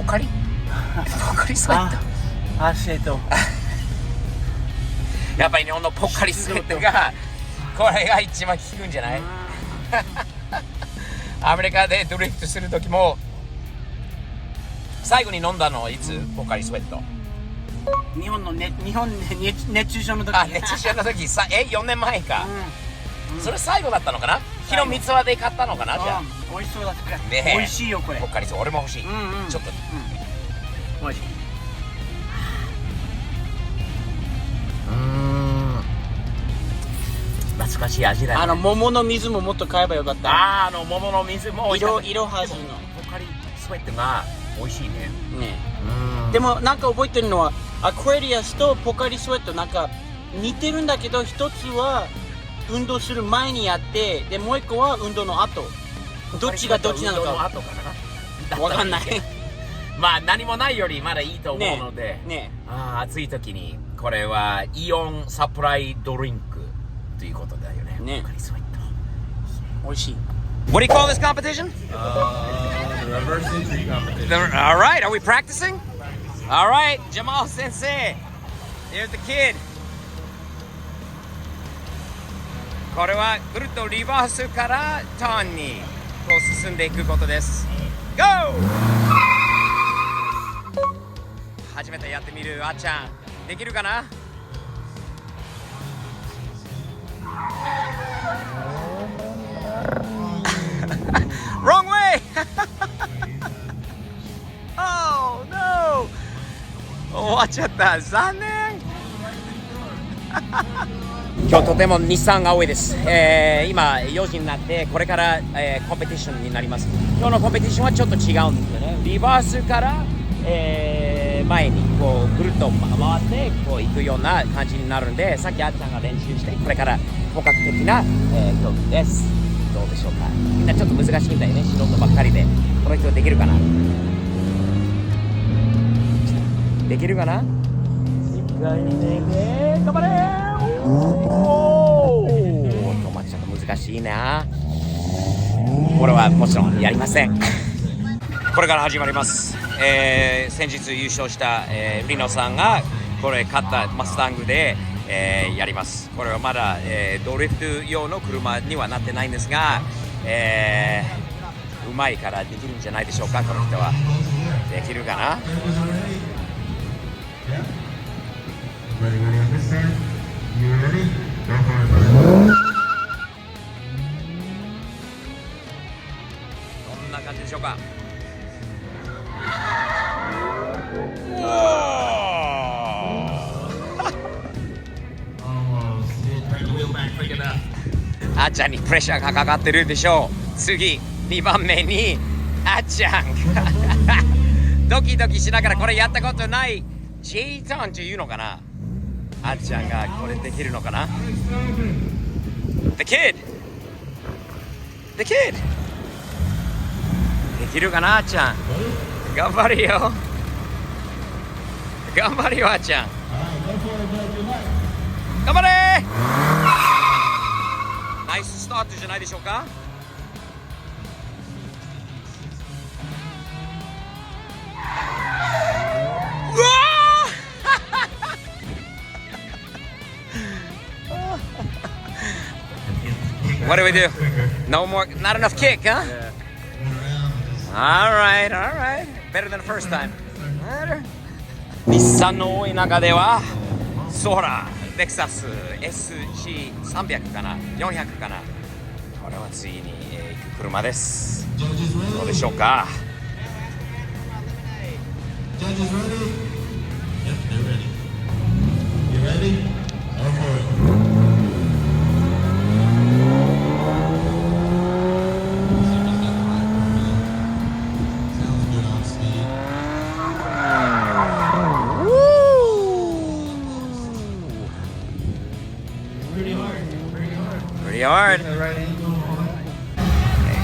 ポカリスウェット。やっぱり日本のポカリスウェットがこれが一番効くんじゃない？アメリカでドリフトする時も最後に飲んだのいつ？ポカリスウェット。日本で熱中症の時。熱中症の時4年前か、それ最後だったのかな。昨日三つ葉で買ったのかな。じゃあ美味しそうだったから、ね、美味しいよこれ。ポカリス俺も欲しい、ちょっと、美味しい。懐かしい味だね。桃の水ももっと買えばよかった。桃の水も色はずのポカリスウェットが美味しいね。でもなんか覚えてるのはアクアリアスとポカリスウェットなんか似てるんだけど、一つは運動する前にやって、でもう一個は運動の後。どっちがどっちなのかわかんない。まあ何もないよりまだいいと思うので、暑い時にこれはイオンサプライドリンクということだよね。ポカリスウェット美味しい。What do you call this competition? The reverse entry competition. All right, are we practicing? All right, Jamal Sensei. Here's the kid. これはぐるっとリバースからターンにこう進んでいくことです。GO! 初めてやってみるあっちゃん、できるかな？Wrong way! Oh no! 終わっちゃった。残念。今日とても日産が多いです。今4時になってこれから、コンペティションになります。今日のコンペティションはちょっと違うんですよね。リバースから、前にこうぐるっと回ってこう行くような感じになるんで、さっきあっちゃんが練習してこれから本格的な、競技です。どうでしょうか。みんなちょっと難しいんだよね、素人ばっかりで。この人できるかな？できるかな？1回目頑張れー。止まっちゃった。難しいな。これはもちろんやりません。これから始まります。先日優勝した、リノさんがこれ買ったマスタングで、やります。これはまだ、ドリフト用の車にはなってないんですが、うまいからできるんじゃないでしょうか。この人はできるかな。どんな感じでしょうか。あっちゃんにプレッシャーがかかってるでしょう。次2番目にあっちゃんドキドキしながらこれやったことない J ターンっていうのかな。あっちゃんがこれできるのかな。 The kid できるかな。あっちゃん頑張れよ、頑張れよあっちゃん、頑張れー。ナイススタートじゃないでしょうか。うわーWhat do we do? No more, not enough kick, huh? All right. Better than the first time. 日産の多い中ではソーラレクサス SC300 かな400かな。これは次に行く車です。どうでしょうか。Pretty hard.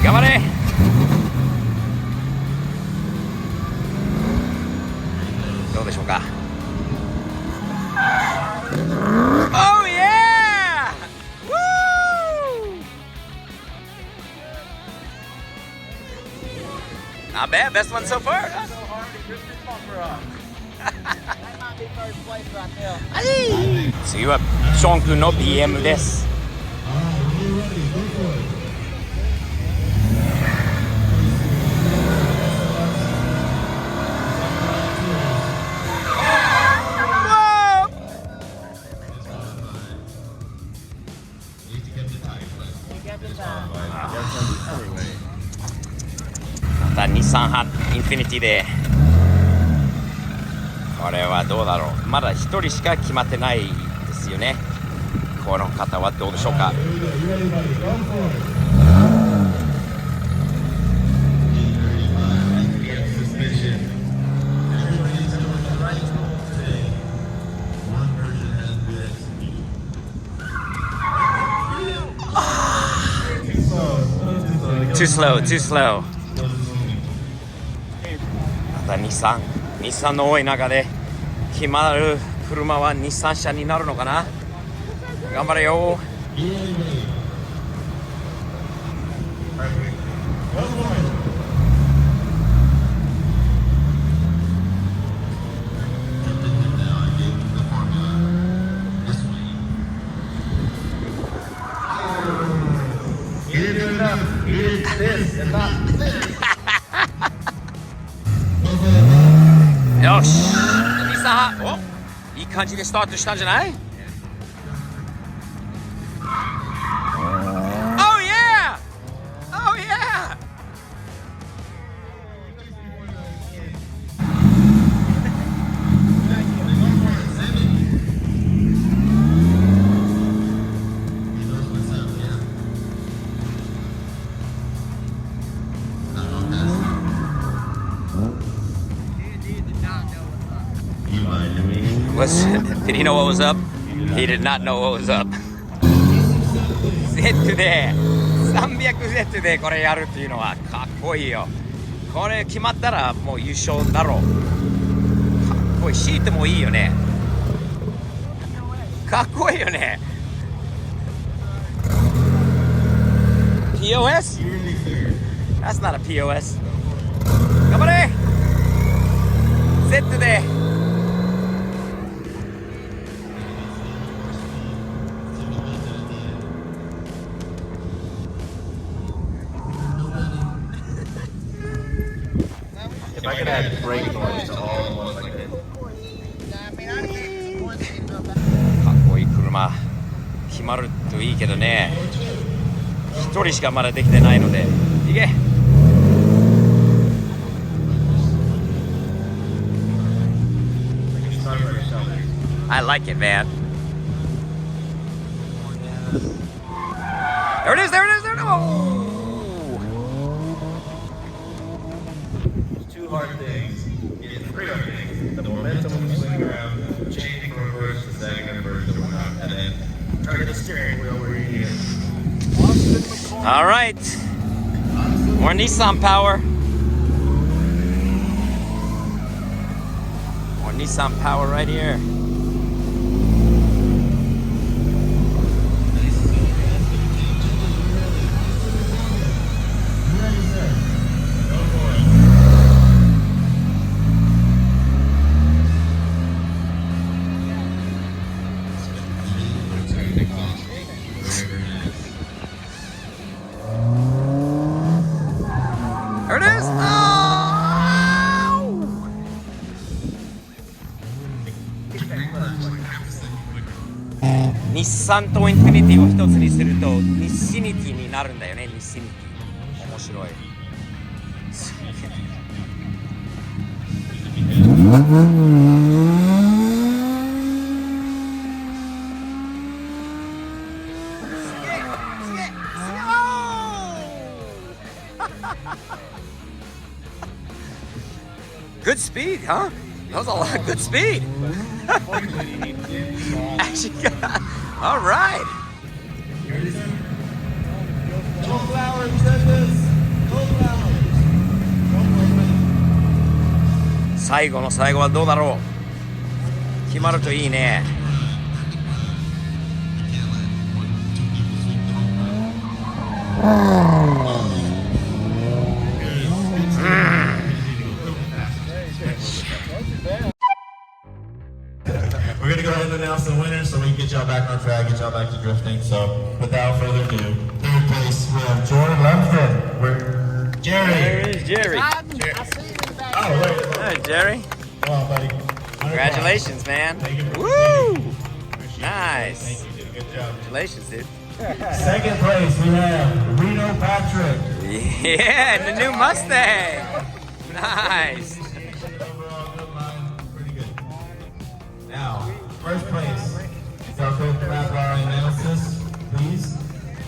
頑張れ。どうでしょうか。Oh yeah! Woo! Not bad. Best one so far. 次はショーン君の BM です。また日産インフィニティで、これはどうだろう。まだ1人しか決まってないですよね。この方はどうでしょうか。Too slow, too slow. また日産の多い中で決まる車は日産車になるのかな。頑張れよ。よし、日産派、いい感じでスタートしたんじゃない？ Oh yeah! Oh yeah! Did he know what was up? He did not know what was up. Z で 300Z でこれやるっていうのはかっこいいよ。これ決まったらもう優勝だろう。かっこいい。シートもいいよね。かっこいいよね。POS? That's not a POS. 頑張れ Z でIf I could add brake noise to all the ones like this. かっこいい車決まるといいけどね。一人しかまだできてないのでいけ。I like it, man. There it is, there it is, there it is. Oh! Two hard things. It's three hard things. The momentum when you swing around, changing from reverse to second and reverse and whatnot, and then turning the steering wheel where you need it. All right. More Nissan power. More Nissan power right here. There it is. Oh! 日産とインフィニティを一つにすると日シニティになるんだよね。日シニティ面白い。Good speed, huh? That was a lot of good speed. Actually, all right.最後の最後はどうだろう。決まるといいね。ahead and announce the winners so we can get y'all back on track, get y'all back to drifting. So without further ado, third place we have Jordan Lumsden. We're Jerry. There's Jerry. Oh wait, Hey, Jerry. come on, buddy. Congratulations, man. Thank you for Woo! participating. Appreciate it. Nice. Thank you, dude. Good job. Congratulations, dude. Second place we have Reno Patrick. Yeah, the new Mustang. Nice. Overall, good line, pretty good. Now, first place. Y'all go to wrap our analysis, please.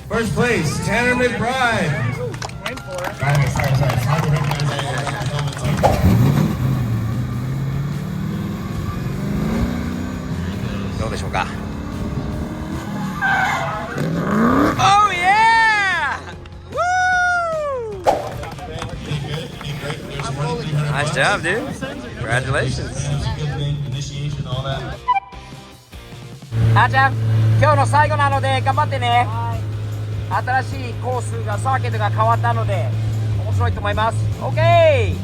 First place, Tanner McBride. Sorry. It's hard to recognize that helmet too. どうでしょうか。Oh yeah! Woo! Nice job, dude. Congratulations. Initiation, all that. あーちゃん、今日の最後なので頑張ってね。新しいコースがサーキットが変わったので面白いと思います。OK!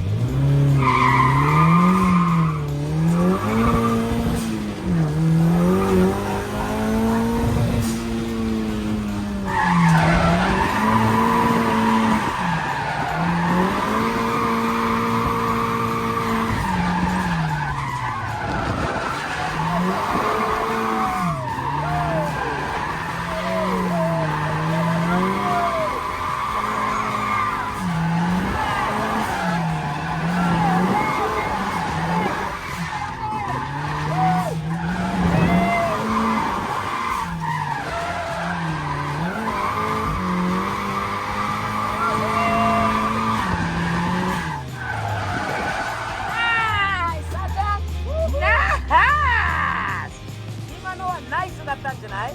ナイスだったんじゃない？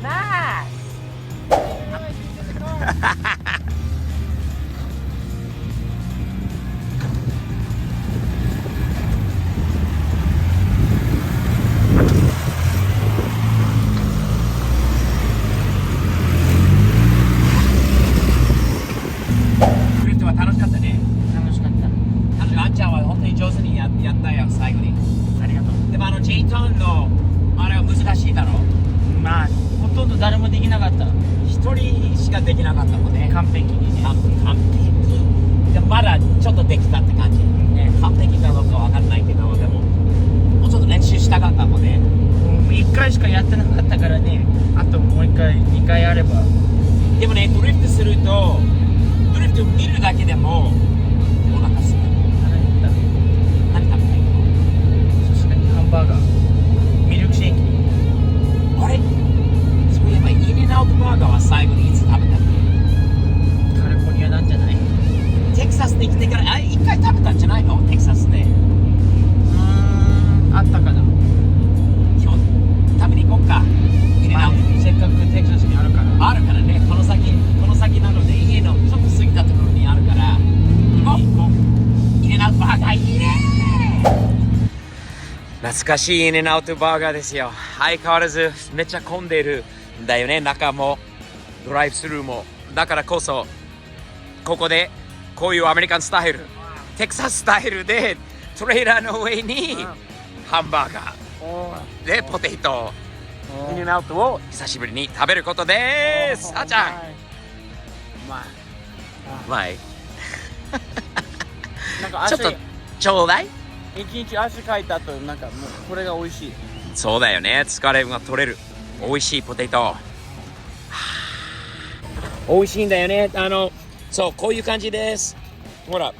ナイス。クリフトは楽しかったね。楽しかった。あんちゃんは本当に上手にやったよ、最後に。ありがとう。でもJトーンのあれは難しいだろう。まあほとんど誰もできなかった。一人しかできなかったもんね。完璧にね。完璧。でもまだちょっとできたって感じ。ね、完璧かどうかわかんないけど、でももうちょっと練習したかったもんね。もう1回しかやってなかったからね。あともう1回2回あれば。でもね、ドリフトするとドリフト見るだけでもお腹すく。腹減った。何食べたいの？確かにハンバーガー、ミルクシェイキ。あれ、そういえばインエンアウトバーガーは最後にいつ食べたの？カリフォルニアなんじゃない？テキサスに来てから1回食べたんじゃないの？テキサスで。あったかな。今日食べに行こうか。インエンアウト。せっかくテキサスにあるから。あるからね、この先なので家のちょっと過ぎたところにあるから行こう。インエンアウトバーガーいいね。懐かしいインエンアウトバーガーですよ。相変わらずめっちゃ混んでるんだよね、中もドライブスルーも。だからこそここでこういうアメリカンスタイル、テキサススタイルでトレーラーの上にハンバーガーでポテト、インエンアウトを久しぶりに食べることです。あーちゃん、うまい。なんかちょっとちょうだい。一日汗かいた後なんかもうこれが美味しい。そうだよね、疲れが取れる美味しいポテト。美味しいんだよね。そう、こういう感じです。ほら、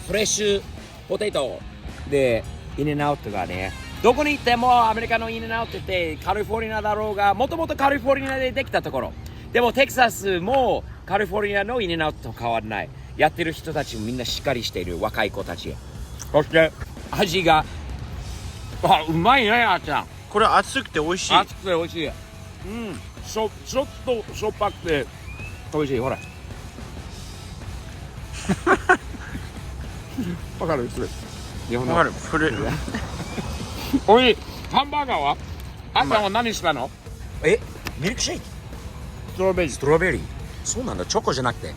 フレッシュポテトでインエンアウトがね、どこに行ってもアメリカのインエンアウトってカリフォルニアだろうが、もともとカリフォルニアでできたところでもテキサスもカリフォルニアのインエンアウトと変わらない。やってる人たちもみんなしっかりしている若い子たち。そして味がうまいね。あーちゃん、これ熱くて美味しい。熱くて美味しい。ちょっとしょっぱくて美味しい。ほらわかる？それ日本のわかる。それおい、ハンバーガーはあんたは何したの？ミルクシェイク、ストロベリー。ストロベリー。そうなんだ、チョコじゃなくて。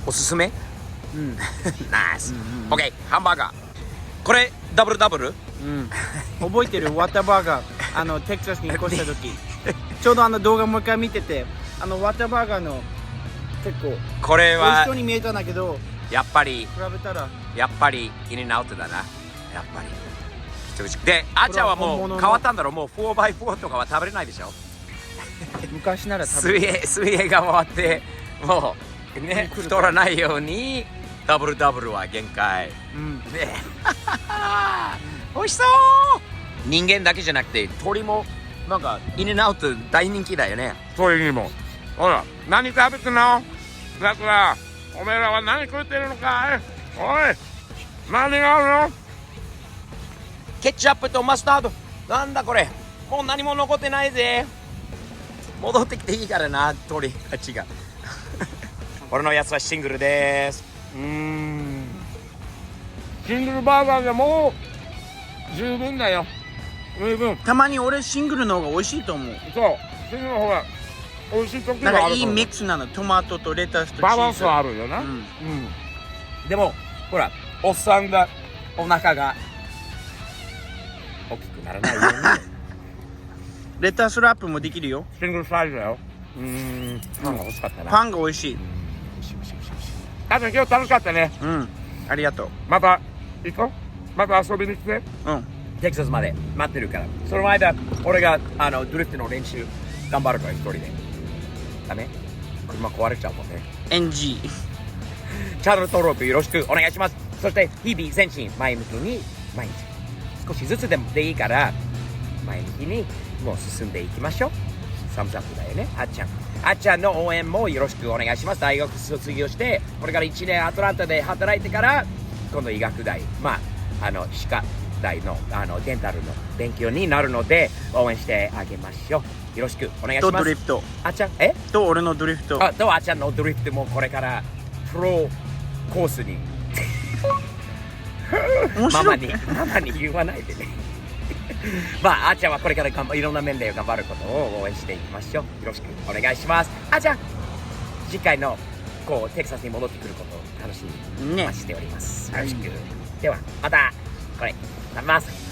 おすすめ？ナイス。オッケー、ハンバーガー。これダブルダブル？覚えてる？ワタバーガーテキサスに引っ越した時ちょうど動画もう一回見ててワタバーガーの結構これ美味しはそうに見えたんだけどやっぱり比べたらインアウトだな。やっぱりで、あちゃんはもう変わったんだろう。もう 4x4 とかは食べれないでしょ。昔なら食べる水泳が終わってもうね太らないようにダブルダブルは限界。ね美味しそう。人間だけじゃなくて鳥もなんかインアウト大人気だよね。鳥にも。ほら、何食べてんの？だからおめえらは何食ってるのかい？おい、何があるの？ケチャップとマスタード。なんだこれ、もう何も残ってないぜ。戻ってきていいからな、鳥たちが俺のやつはシングルです。シングルバーガーでもう十分だよ。十分。たまに俺シングルの方が美味しいと思う。そう、シングルの方が美味しい時なんがある。かいいミックスなの。トマトとレタスとチーズバランスはあるよな。でもほら、おっさんがお腹が大きくならないようにレタスラップもできるよ。シングルサイズだよ。パンが欲しかったな。パンが美味しい。あと今日楽しかったね。ありがとう。また行こう。また遊びに来て。テキサスまで待ってるから。その間俺がドリフトの練習頑張るから一人で。ダメ？車壊れちゃうもんね。NG チャンネル登録よろしくお願いします。そして日々前進、前向きに毎日少しずつでもでいいから前向きにもう進んでいきましょう。サムズアップだよね。あっちゃんの応援もよろしくお願いします。大学卒業してこれから1年アトランタで働いてから今度医学大、歯科大のデンタルの勉強になるので応援してあげましょう。よろしくお願いします。とドリフトあっちゃんと俺のドリフトとあっちゃんのドリフトもこれからプロコースにママに言わないでねあっちゃんはこれからいろんな面で頑張ることを応援していきましょう。よろしくお願いします。あっちゃん、次回のテキサスに戻ってくることを楽しみにしております。よろしく。ではまたこれ食べます。